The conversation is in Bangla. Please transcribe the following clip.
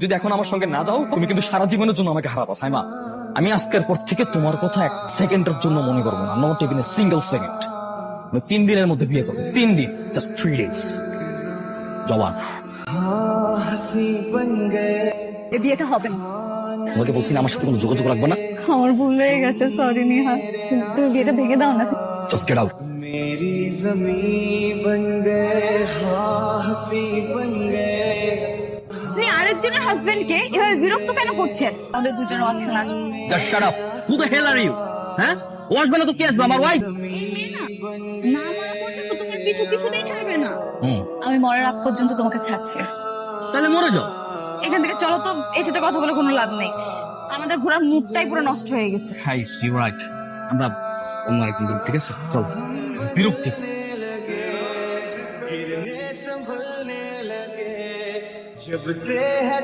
যদি এখন আমার সঙ্গে না যাও তুমি কিন্তু সারা জীবনের জন্য আমাকে হারাবো সাইমা। আমি আজকের পর থেকে তোমার কথা এক সেকেন্ডের জন্য মনে করবো না, not even a single second. আমি 3 দিনের মধ্যে বিয়ে করবো, 3 দিন, জাস্ট 3 ডেজ। জবান এ বিয়েটা হবে না। তোমাকে বলছি না আমার সাথে কোনো যোগাযোগ রাখবো না। আমার ভুল হয়ে গেছে, সরি নিহা। তুমি বিয়েটা ভেঙে দাও না। Just get out. मेरी ज़मीं बन गए हाँ हंसी बन गए। আপনি আরেকজনের হাজবেন্ডকে এভাবে বিরক্ত কেন করছেন? আমাদের দুজনের মাঝখানে আসবে। Just shut up. Who the hell are you? হ্যাঁ, ও আসবে না তো কে আসবে? আমার ওয়াইফ। এই মেয়ে না মারা পর্যন্ত তোমার পিছু কিছুতেই ছাড়বে না। হুম, আমি মরার আগ পর্যন্ত তোমাকে ছাড়ছি। তাহলে মরে যাও। এখান থেকে চলো তো, এর সাথে কথা বলে কোনো লাভ নেই। আমাদের ঘোরার মুডটাই পুরো নষ্ট হয়ে গেছে। Hi you right. আমরা অন্য আরেকদিন দেখব, ঠিক আছে? চল। বিরক্তি। गिरने संभलने लगे जब से है